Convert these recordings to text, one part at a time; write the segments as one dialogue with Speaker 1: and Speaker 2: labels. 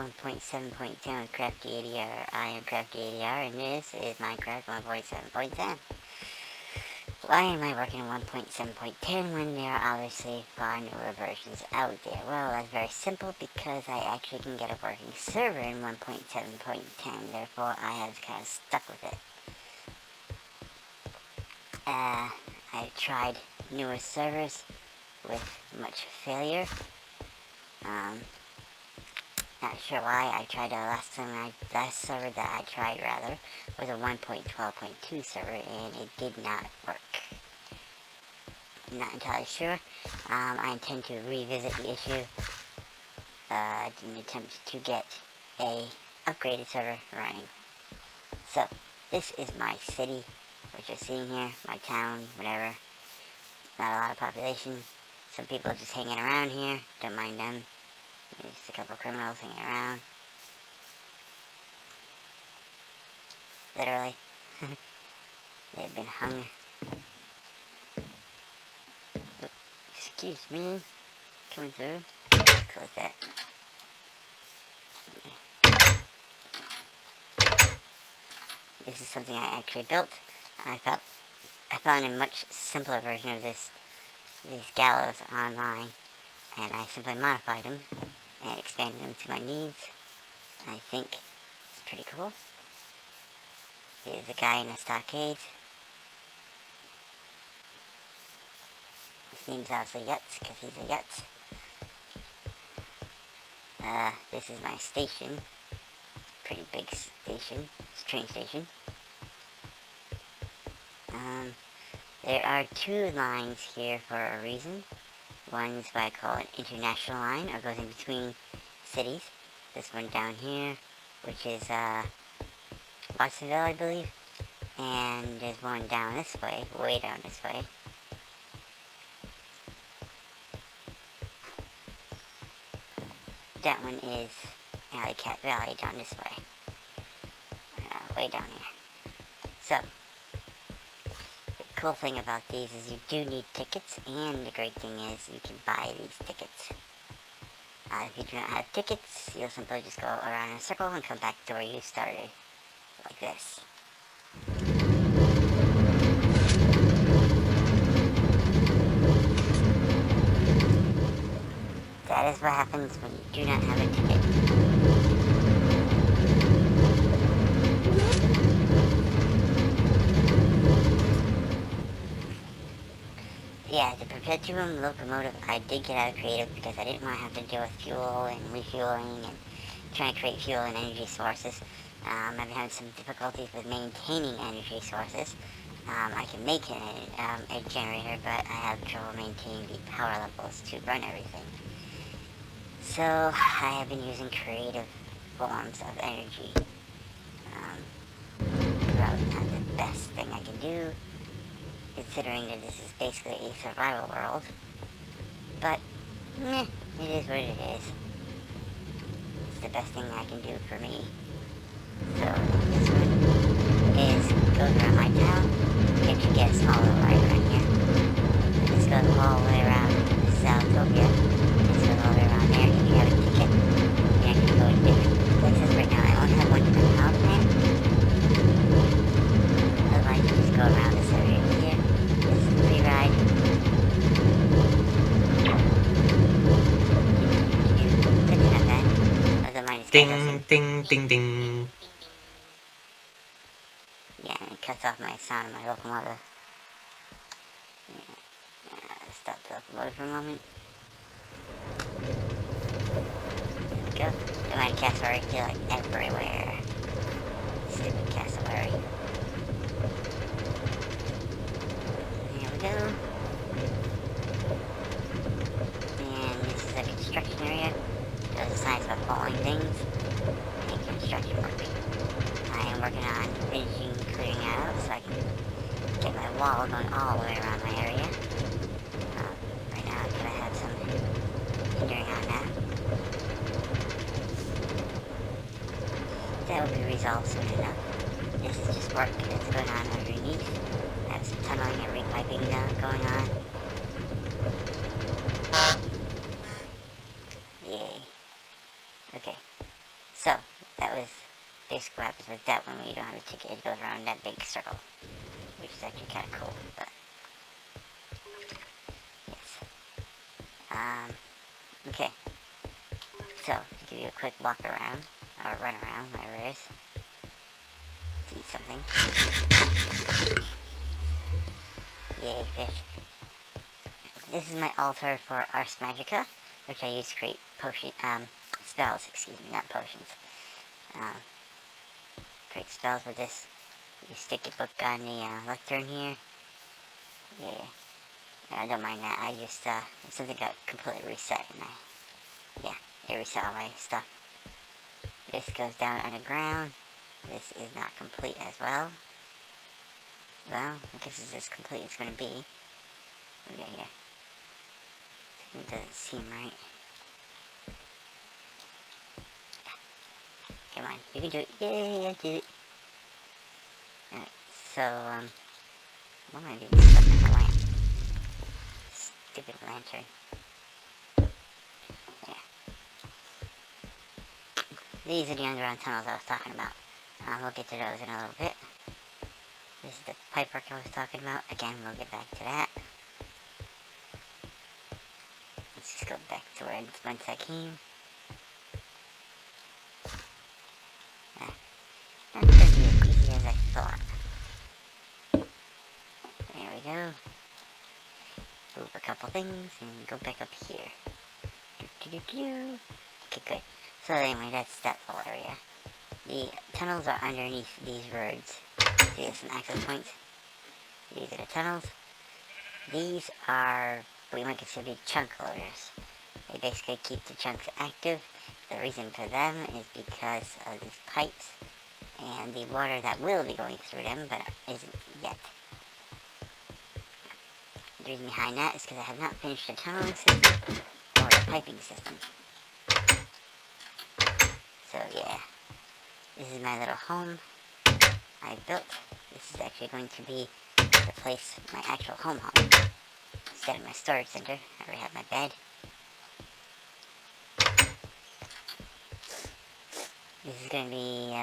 Speaker 1: 1.7.10 with Crafty80R. I am Crafty80R, and this is Minecraft 1.7.10. Why am I working on 1.7.10 when there are obviously far newer versions out there? Well, that's very simple, because I actually can get a working server in 1.7.10, therefore I have kind of stuck with it. I tried newer servers with much failure. Not sure why. I tried last server that I tried was a 1.12.2 server, and it did not work. I'm not entirely sure. I intend to revisit the issue in an attempt to get a upgraded server running. So, this is my city, what you're seeing here, my town, whatever. Not a lot of population. Some people are just hanging around here, don't mind them. Just a couple criminals hanging around. Literally. They've been hung. Excuse me. Coming through. Close that. This is something I actually built. I found a much simpler version of these gallows online, and I simply modified them and expanded them to my needs. I think it's pretty cool. Here's a guy in a stockade. His name's obviously Yutz, because he's a Yutz. This is my station. Pretty big station. It's a train station. There are two lines here for a reason. One's what I call an international line, or goes in between cities. This one down here, which is Watsonville, I believe. And there's one down this way, way down this way. That one is Alley Cat Valley down this way. Way down here. So, the cool thing about these is you do need tickets, and the great thing is you can buy these tickets. If you do not have tickets, you'll simply just go around in a circle and come back to where you started. Like this. That is what happens when you do not have a ticket. Yeah, the Perpetuum locomotive, I did get out of creative because I didn't want to have to deal with fuel and refueling and trying to create fuel and energy sources. I've been having some difficulties with maintaining energy sources. I can make a generator, but I have trouble maintaining the power levels to run everything. So, I have been using creative forms of energy. Probably not the best thing I can do, considering that this is basically a survival world. But, meh, it is what it is. It's the best thing I can do for me. So, this one goes around my town. You actually get a small little ride around here. This goes all the way around. This is Altopia. This goes all the way around there. If you have a ticket, you can actually go to different places. Right now, I only have one different power plant. Otherwise, you just go around this area here. This is a free ride. Good to have that. Other mine is
Speaker 2: Ding, ding, ding, ding.
Speaker 1: Yeah, it cuts off my sound of my locomotive. Stop the locomotive for a moment. There we go. The mine cassowary feel like everywhere. Stupid cassowary. There we go. And this is a construction area. Does the science about falling things and construction work. I am working on finishing clearing out so I can get my wall going all the way around my area. Right now I'm gonna have some hindering on that. That will be resolved soon enough. This is just work that's going on underneath. I have some tunneling and repiping going on. Yay. Okay. Because with that one, you don't have a ticket, it goes around that big circle. Which is actually kind of cool, but... Yes. Okay. So, to give you a quick walk around, or run around, whatever it is. To eat something. Yay, fish. This is my altar for Ars Magica, which I use to create spells, excuse me, not potions. Create spells with this. You stick your book on the lectern here. Yeah. I don't mind that. I just, something got completely reset and it reset all my stuff. This goes down underground. This is not complete as well. Well, I guess it's as complete as it's gonna be. Okay, here. It doesn't seem right. Come on, you can do it. Yay, I did it. Alright, so, what am I doing stuck in the lamp? Stupid lantern. Yeah. These are the underground tunnels I was talking about. We'll get to those in a little bit. This is the pipework I was talking about. Again, we'll get back to that. Let's just go back to where once I came. Not going to be as easy as I thought. There we go. Move a couple things and go back up here. Okay, good. So anyway, that's that whole area. The tunnels are underneath these roads. See, there's some access points. These are the tunnels. These are what you might consider to be chunk loaders. They basically keep the chunks active. The reason for them is because of these pipes and the water that will be going through them, but isn't yet. The reason behind that is because I have not finished the tunneling system or the piping system. So yeah, this is my little home I built. This is actually going to be the place, my actual home, instead of my storage center. I already have my bed. This is going to be,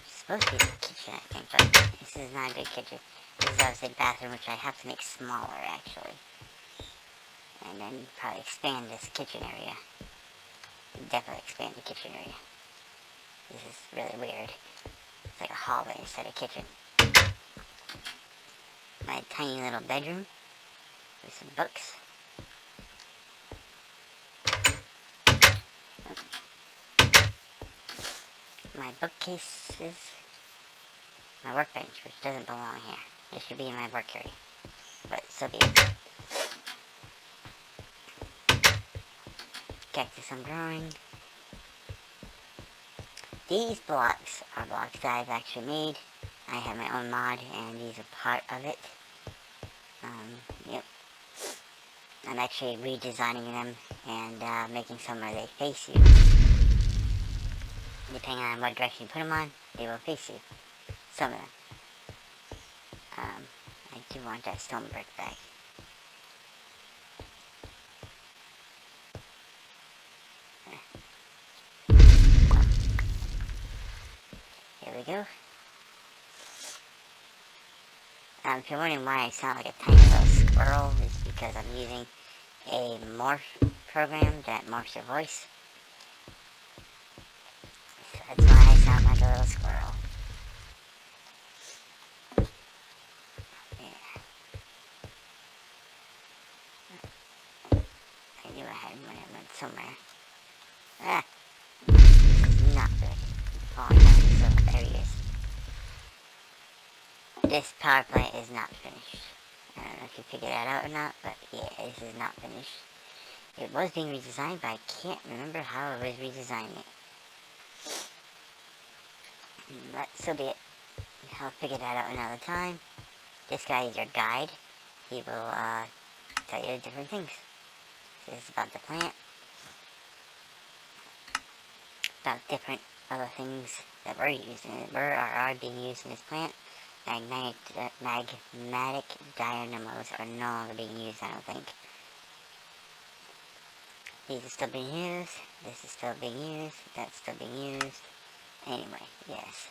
Speaker 1: supposed to be the kitchen, I think, but this is not a good kitchen. This is obviously the bathroom, which I have to make smaller, actually. And then probably expand this kitchen area. Definitely expand the kitchen area. This is really weird. It's like a hallway instead of a kitchen. My tiny little bedroom with some books. My bookcases. My workbench, which doesn't belong here. It should be in my work area. But so be it. Cactus I'm growing. These blocks are blocks that I've actually made. I have my own mod, and these are part of it. Yep. I'm actually redesigning them and making some where they face you. Depending on what direction you put them on, they will face you. Some of them. I do want that stone brick back. Here we go. If you're wondering why I sound like a tiny little squirrel, it's because I'm using a morph program that morphs your voice. So that's why I sound like a little squirrel. Yeah. I knew I had one of them somewhere. Ah! This is not good. Falling down these little areas. This power plant is not finished. I don't know if you figured that out or not, but yeah, this is not finished. It was being redesigned, but I can't remember how I was redesigning it. But so be it. I'll figure that out another time. This guy is your guide. He will tell you different things. This is about the plant. About different other things that were used in it, are being used in this plant. Magmatic dynamos are no longer being used, I don't think. These are still being used. This is still being used. That's still being used. Anyway, yes.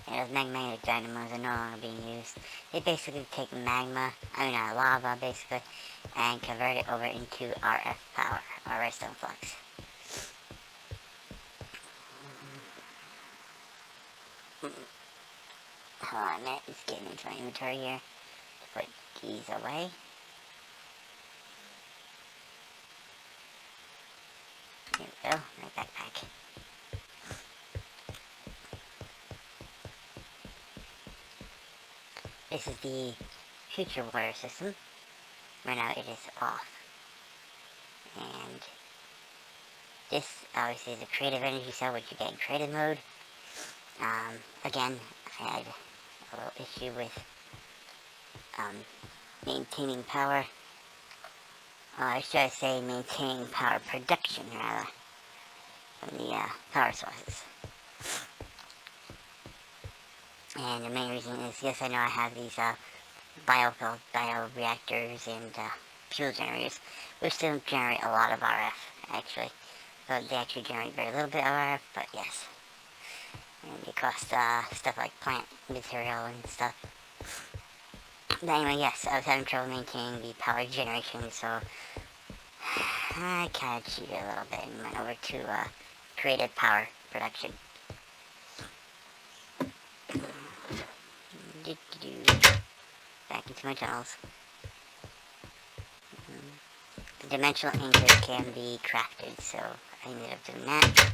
Speaker 1: And those magnetic dynamos are no longer being used. They basically take lava basically, and convert it over into RF power, or redstone flux. Hold on a minute, it's getting into my inventory here. Put these away. Here we go, my backpack. This is the future water system. Right now it is off. And this obviously is a creative energy cell, which you get in creative mode. Again, I had a little issue with maintaining power. I should say maintaining power production, rather, from the power sources. And the main reason is, yes, I know I have these bioreactors and fuel generators, which don't generate a lot of RF, actually. So they actually generate very little bit of RF, but yes. And they cost stuff like plant material and stuff. But anyway, yes, I was having trouble maintaining the power generation, so I kind of cheated a little bit and went over to creative power production. Back into my tunnels. The dimensional anchor can be crafted, so I ended up doing that.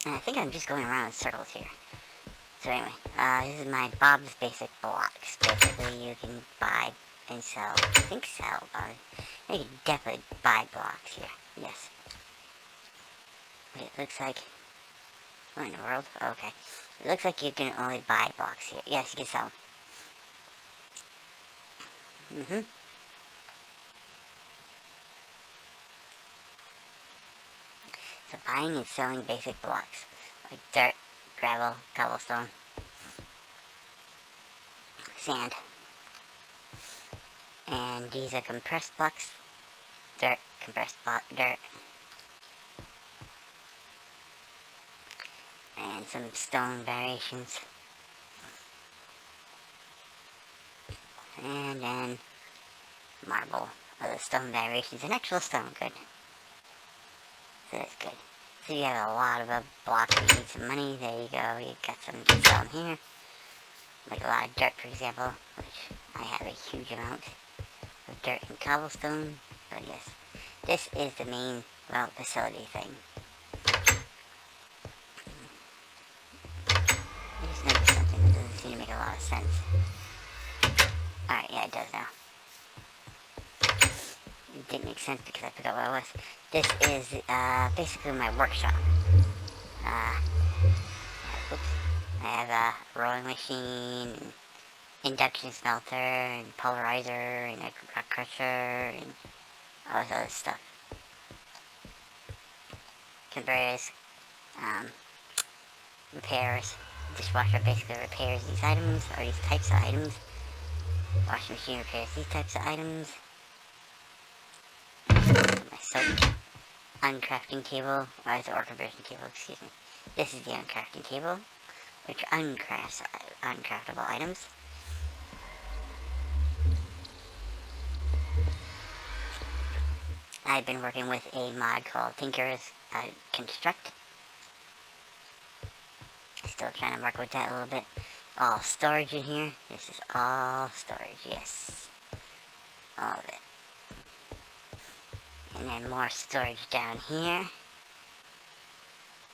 Speaker 1: And I think I'm just going around in circles here. So anyway, this is my Bob's Basic Blocks. Basically, you can buy and sell. I think sell. You can definitely buy blocks here. Yes. But it looks like... What in the world? Oh, okay. It looks like you can only buy blocks here. Yes, you can sell them. So buying and selling basic blocks. Like dirt, gravel, cobblestone, sand. And these are compressed blocks. Dirt, compressed dirt. And some stone variations. And then marble, other stone variations, and actual stone, good. So that's good. So you have a lot of blocks, you need some money, there you go, you got some to sell them here. Like a lot of dirt, for example, which I have a huge amount of dirt and cobblestone. But yes, this is the main, well, facility thing. I just noticed something that doesn't seem to make a lot of sense. Alright, yeah, it does now. It didn't make sense because I forgot what it was. This is basically my workshop. Oops. I have a rolling machine, and induction smelter, and pulverizer, and a rock crusher, and all this other stuff. Conveyors, repairs. Dishwasher basically repairs these items, or these types of items. Washing machine repairs these types of items. My soap. Uncrafting table, or is it ore conversion table, excuse me. This is the uncrafting table, which uncrafts uncraftable items. I've been working with a mod called Tinker's Construct. Still trying to work with that a little bit. All storage in here. This is all storage, yes. All of it. And then more storage down here.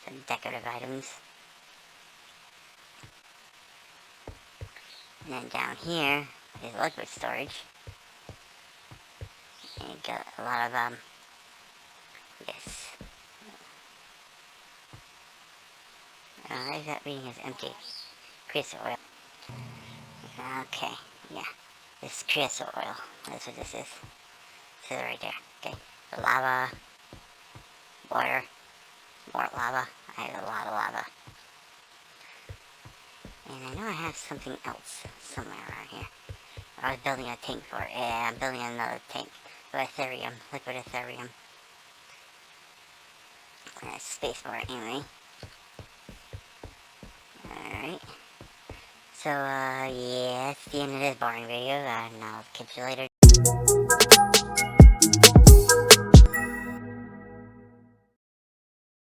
Speaker 1: Some decorative items. And then down here is liquid storage. And you got a lot of, yes. Why is that reading is empty? Creosote oil. Okay, yeah. This is creosote oil. That's what this is. This is right there. Okay. Lava. Water. More lava. I have a lot of lava. And I know I have something else somewhere around here. I was building a tank for it. Yeah, I'm building another tank. Ethereum, liquid Ethereum. Spacebar anyway. Alright. So, yeah, that's the end of this boring video, and I'll catch you later.